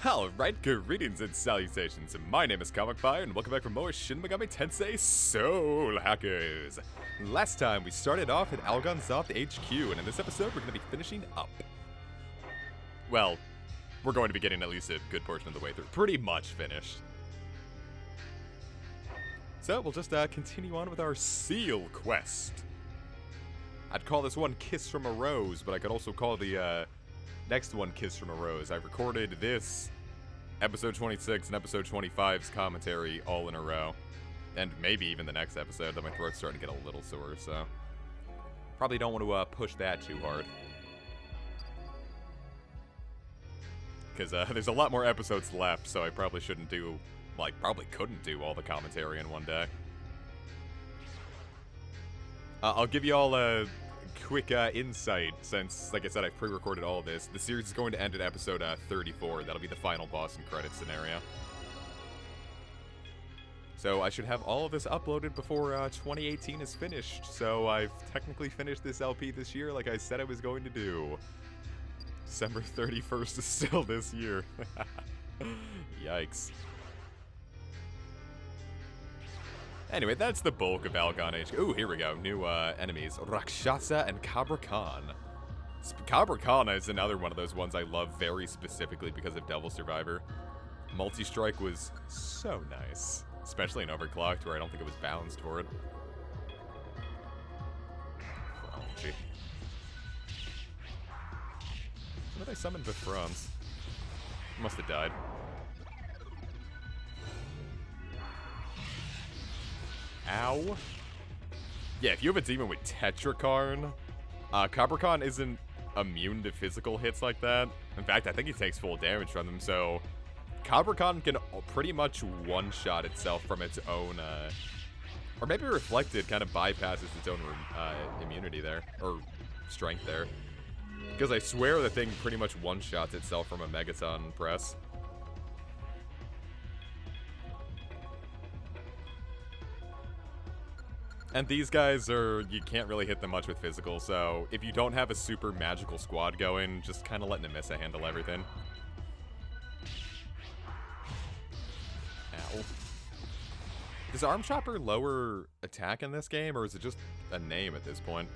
Alright, greetings and salutations. My name is Comic Fire, and welcome back for more Shin Megami Tensei Soul Hackers. Last time, we started off at Algonzoth HQ, and in this episode, we're going to be finishing up. Well, we're going to be getting at least a good portion of the way through. Pretty much finished. So, we'll just continue on with our Seal Quest. I'd call this one Kiss from a Rose, but I could also call the next one Kiss from a Rose. I recorded this, episode 26 and episode 25's commentary all in a row. And maybe even the next episode, though my throat's starting to get a little sore, so probably don't want to push that too hard. Because there's a lot more episodes left, so I probably shouldn't do, like, probably couldn't do all the commentary in one day. I'll give you all a quick insight, since, like I said, I've pre-recorded all of this. The series is going to end at episode 34. That'll be the final boss and credits scenario. So I should have all of this uploaded before 2018 is finished. So I've technically finished this LP this year like I said I was going to do. December 31st is still this year. Yikes. Anyway, that's the bulk of Algon HQ. Ooh, here we go. New enemies. Rakshasa and Kabra Khan. Kabra Khan is another one of those ones I love very specifically because of Devil Survivor. Multi-strike was so nice. Especially in Overclocked, where I don't think it was balanced for it. Oh, gee. What did I summon Befrons? Must have died. Ow. Yeah, if you have a demon with Tetrakarn, Capricorn isn't immune to physical hits like that. In fact, I think he takes full damage from them, so Capricorn can pretty much one-shot itself from its own, or maybe Reflected kind of bypasses its own immunity there, or strength there. Because I swear the thing pretty much one-shots itself from a Megaton press. And these guys you can't really hit them much with physical, so if you don't have a super magical squad going, just kind of letting Nemissa handle everything. Ow. Does Arm Chopper lower attack in this game, or is it just a name at this point?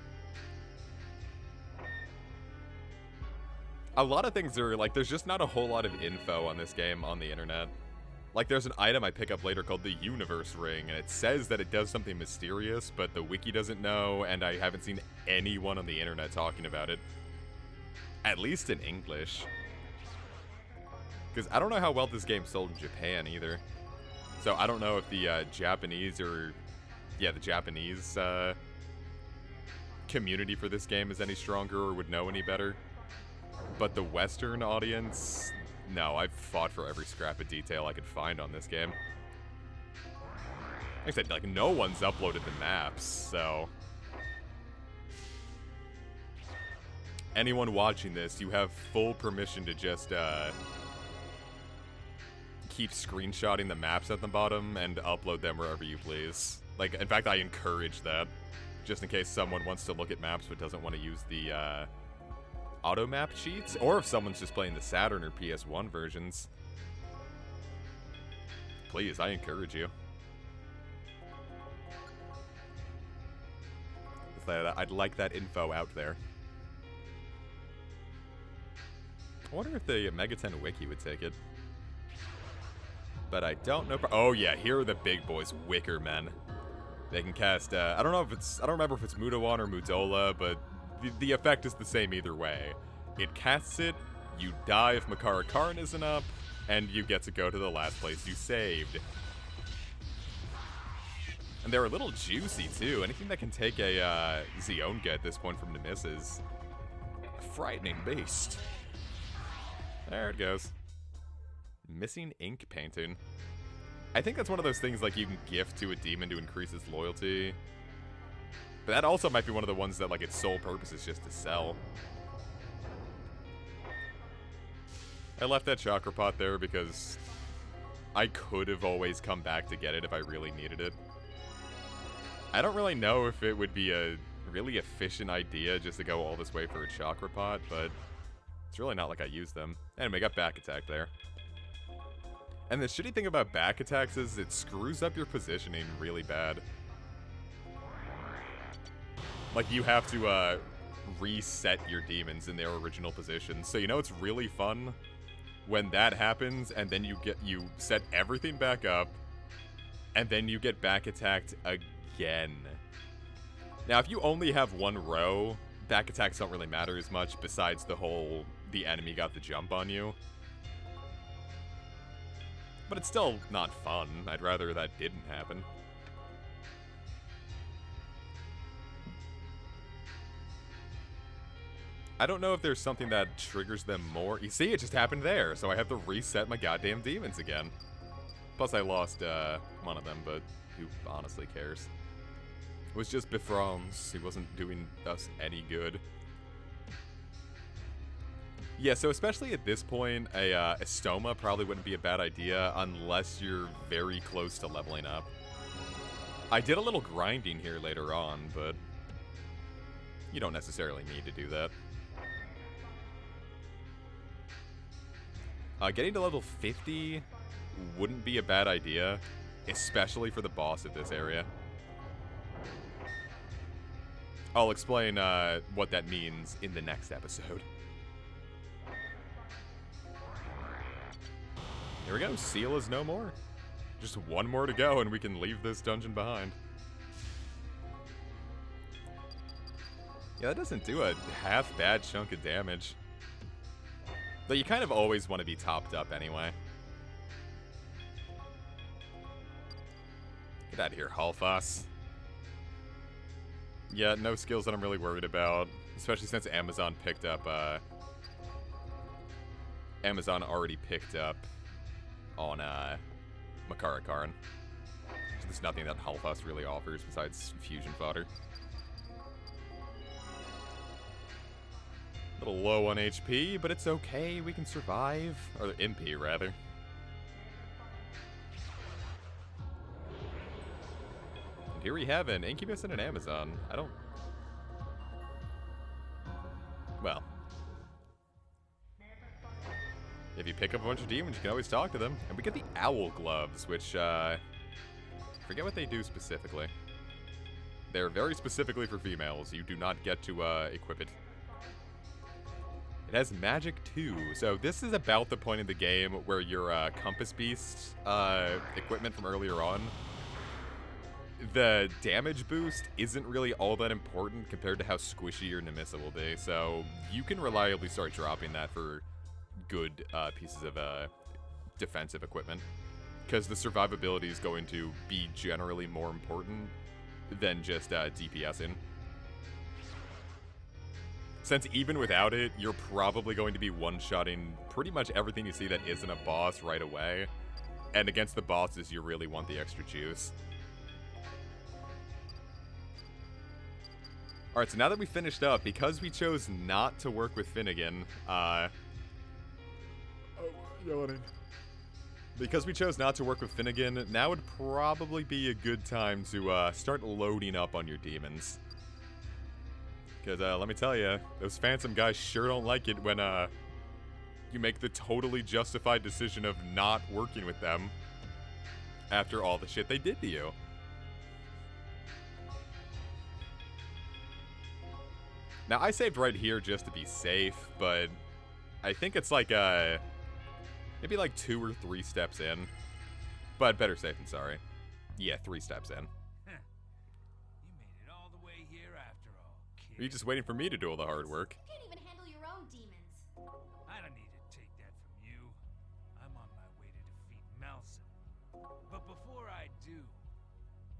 A lot of things are, like, there's just not a whole lot of info on this game on the internet. Like, there's an item I pick up later called the Universe Ring, and it says that it does something mysterious, but the wiki doesn't know, and I haven't seen anyone on the internet talking about it. At least in English. Because I don't know how well this game sold in Japan, either. So I don't know if the Japanese or... yeah, the Japanese community for this game is any stronger or would know any better. But the Western audience... no, I've fought for every scrap of detail I could find on this game. Like I said, like, no one's uploaded the maps, so... anyone watching this, you have full permission to just, keep screenshotting the maps at the bottom and upload them wherever you please. Like, in fact, I encourage that. Just in case someone wants to look at maps but doesn't want to use the, auto map cheats, or if someone's just playing the Saturn or PS1 versions. Please, I encourage you. I'd like that info out there. I wonder if the Megaten Wiki would take it. But I don't know. Oh yeah, here are the big boys, Wicker Men. They can cast, I don't remember if it's Mudawan or Mudola, but the effect is the same either way. It casts it, you die if Makara Karn isn't up, and you get to go to the last place you saved. And they're a little juicy, too. Anything that can take a Zionga at this point from Nemissa is a frightening beast. There it goes. Missing ink painting. I think that's one of those things like you can gift to a demon to increase its loyalty. But that also might be one of the ones that, like, its sole purpose is just to sell. I left that chakra pot there because I could have always come back to get it if I really needed it. I don't really know if it would be a really efficient idea just to go all this way for a chakra pot, but it's really not like I use them. Anyway, got back attack there. And the shitty thing about back attacks is it screws up your positioning really bad. Like, you have to reset your demons in their original position. So you know it's really fun when that happens, and then you set everything back up, and then you get back attacked again. Now, if you only have one row, back attacks don't really matter as much, besides the enemy got the jump on you. But it's still not fun. I'd rather that didn't happen. I don't know if there's something that triggers them more. You see, it just happened there, so I have to reset my goddamn demons again. Plus, I lost one of them, but who honestly cares? It was just Bifrons. He wasn't doing us any good. Yeah, so especially at this point, a Stoma probably wouldn't be a bad idea unless you're very close to leveling up. I did a little grinding here later on, but you don't necessarily need to do that. Getting to level 50 wouldn't be a bad idea, especially for the boss of this area. I'll explain what that means in the next episode. Here we go, Seal is no more. Just one more to go and we can leave this dungeon behind. Yeah, that doesn't do a half bad chunk of damage. Though you kind of always want to be topped up anyway. Get out of here, Halfas. Yeah, no skills that I'm really worried about. Especially since Amazon picked up, Amazon already picked up on, Makara Karn. So there's nothing that Halfas really offers besides fusion fodder. A little low on HP, but it's okay. We can survive. Or MP, rather. And here we have an Incubus and an Amazon. I don't... Well. If you pick up a bunch of demons, you can always talk to them. And we get the Owl Gloves, which, forget what they do specifically. They're very specifically for females. You do not get to, equip it. It has magic too, so this is about the point in the game where your Compass Beast equipment from earlier on, the damage boost isn't really all that important compared to how squishy your Nemissa will be, so you can reliably start dropping that for good pieces of defensive equipment, because the survivability is going to be generally more important than just DPSing. Since even without it, you're probably going to be one-shotting pretty much everything you see that isn't a boss right away. And against the bosses, you really want the extra juice. Alright, so now that we finished up, because we chose not to work with Finnegan, because we chose not to work with Finnegan, now would probably be a good time to start loading up on your demons. Because, let me tell you, those Phantom guys sure don't like it when, you make the totally justified decision of not working with them after all the shit they did to you. Now, I saved right here just to be safe, but I think it's like, maybe like 2 or 3 steps in. But better safe than sorry. Yeah, 3 steps in. Are you just waiting for me to do all the hard work? You can't even handle your own demons. I don't need to take that from you. I'm on my way to defeat Melson. But before I do,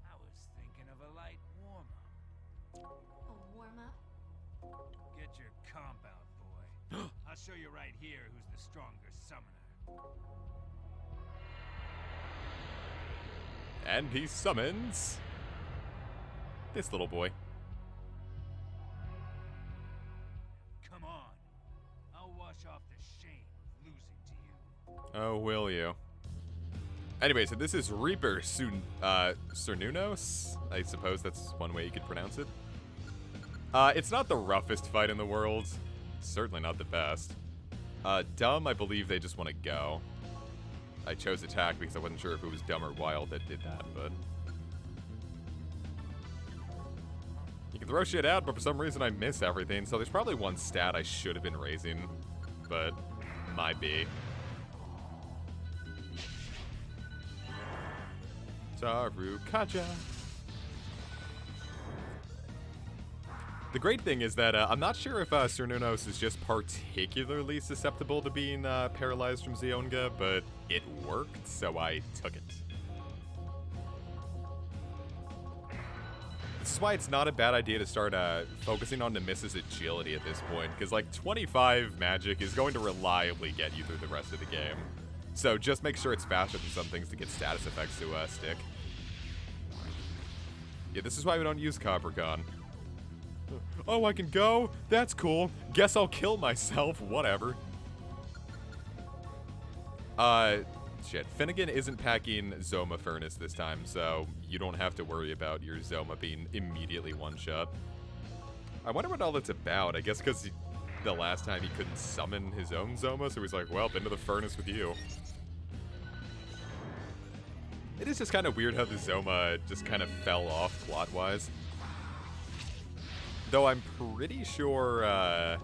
I was thinking of a light warm-up. A warm-up? Get your comp out, boy. I'll show you right here who's the stronger summoner. And he summons this little boy. Off the shame of losing to you. Oh, will you? Anyway, so this is Reaper Cernunos. I suppose that's one way you could pronounce it. It's not the roughest fight in the world. Certainly not the best. Dumb, I believe they just want to go. I chose attack because I wasn't sure if it was dumb or wild that did that, but... You can throw shit out, but for some reason I miss everything, so there's probably one stat I should have been raising, but might be. Tarukaja. The great thing is that I'm not sure if Cernunnos is just particularly susceptible to being paralyzed from Zionga, but it worked, so I took it. This is why it's not a bad idea to start focusing on Nemiss's agility at this point, because like 25 magic is going to reliably get you through the rest of the game. So just make sure it's faster than some things to get status effects to stick. Yeah, this is why we don't use Capricorn. Oh, I can go? That's cool. Guess I'll kill myself. Whatever. Shit. Finnegan isn't packing Zoma Furnace this time, so you don't have to worry about your Zoma being immediately one-shot. I wonder what all that's about. I guess because the last time he couldn't summon his own Zoma, so he's like, well, into the furnace with you. It is just kind of weird how the Zoma just kind of fell off plot-wise. Though I'm pretty sure, I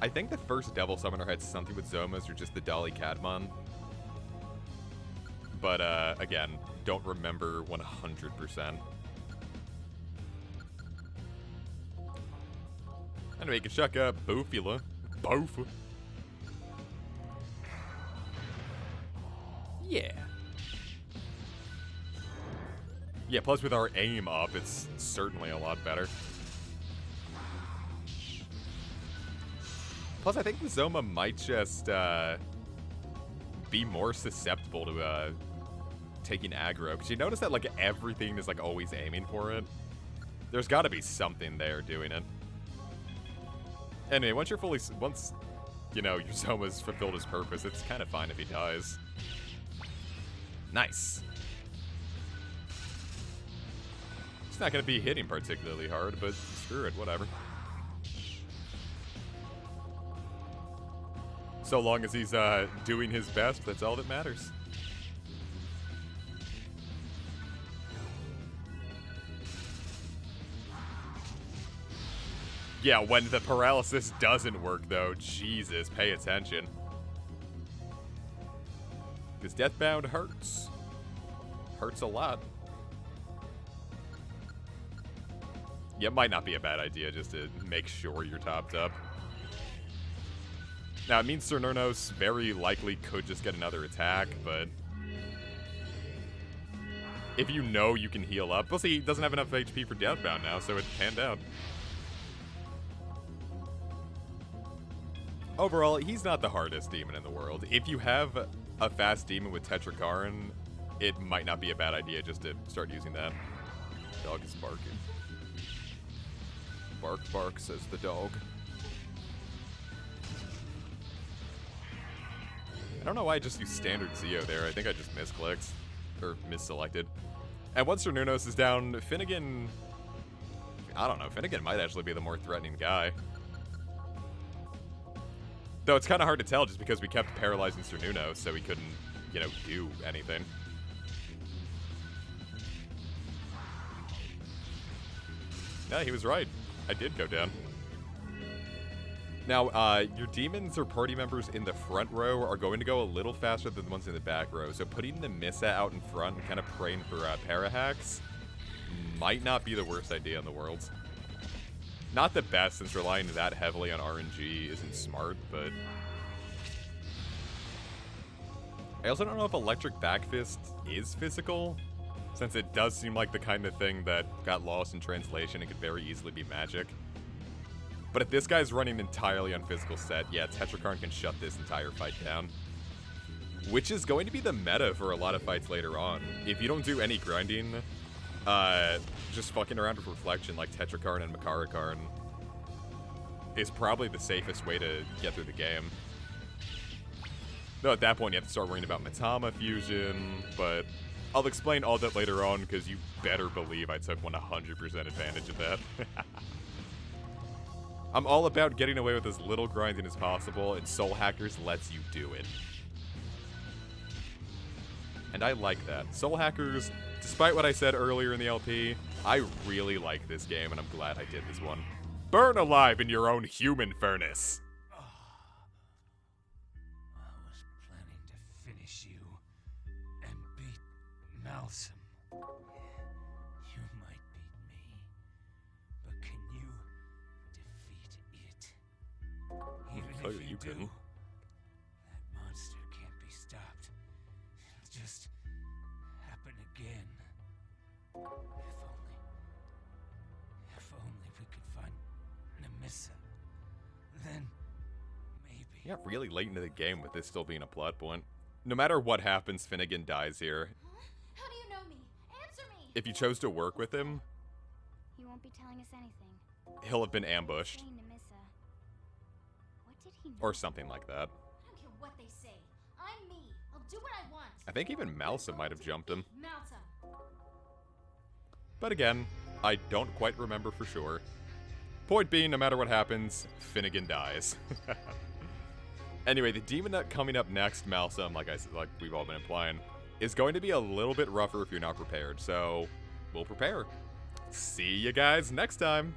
think the first Devil Summoner had something with Zomas or just the Dolly Cadmon. But, again, don't remember 100%. Anyway, you can chuck up Boofula. Boof. Yeah. Yeah, plus with our aim up, it's certainly a lot better. Plus, I think the Zoma might just be more susceptible to taking aggro. Because you notice that, like, everything is, like, always aiming for it. There's got to be something there doing it. Anyway, once, you know, your Zoma's fulfilled his purpose, it's kind of fine if he dies. Nice. It's not going to be hitting particularly hard, but screw it, whatever. So long as he's doing his best, that's all that matters. Yeah, when the paralysis doesn't work, though, Jesus, pay attention. Because Deathbound hurts. Hurts a lot. Yeah, it might not be a bad idea just to make sure you're topped up. Now, it means Cernunnos very likely could just get another attack, but if you know you can heal up... Well, see, he doesn't have enough HP for Deathbound now, so it panned out. Overall, he's not the hardest demon in the world. If you have a fast demon with Tetrakaran, it might not be a bad idea just to start using that. Dog is barking. Bark, bark, says the dog. I don't know why I just used standard Zeo there. I think I just misclicked. Or misselected. And once Cernunnos is down, Finnegan... I don't know. Finnegan might actually be the more threatening guy. Though it's kind of hard to tell just because we kept paralyzing Cernunnos, so he couldn't, you know, do anything. Yeah, he was right. I did go down. Now, your demons or party members in the front row are going to go a little faster than the ones in the back row, so putting the Missa out in front and kind of praying for para-hacks might not be the worst idea in the world. Not the best, since relying that heavily on RNG isn't smart, but... I also don't know if Electric Backfist is physical, since it does seem like the kind of thing that got lost in translation and could very easily be magic. But if this guy's running entirely on physical set, yeah, Tetrakaran can shut this entire fight down. Which is going to be the meta for a lot of fights later on. If you don't do any grinding, just fucking around with Reflection like Tetrakaran and Makarakarn is probably the safest way to get through the game. Though at that point you have to start worrying about Matama fusion, but I'll explain all that later on because you better believe I took 100% advantage of that. I'm all about getting away with as little grinding as possible, and Soul Hackers lets you do it. And I like that. Soul Hackers, despite what I said earlier in the LP, I really like this game, and I'm glad I did this one. Burn alive in your own human furnace! I was planning to finish you and beat Malsum. You might beat me, but can you defeat it? Even Oh, if you you do, couldn't. that monster can't be stopped. It'll just happen again. If only we could find Nemissa. Then maybe. You got really late into the game with this still being a plot point. No matter what happens, Finnegan dies here. Huh? How do you know me? Answer me! If you chose to work with him, He won't be telling us anything. he'll have been ambushed. Saying Nemissa. What did he know? Or something like that. I don't care what they say. I'm me. I'll do what I want. I think even Malsa might have jumped him. Malta. But again, I don't quite remember for sure. Point being, no matter what happens, Finnegan dies. Anyway, the demon that coming up next, Malsum, like we've all been implying, is going to be a little bit rougher if you're not prepared. So, we'll prepare. See you guys next time.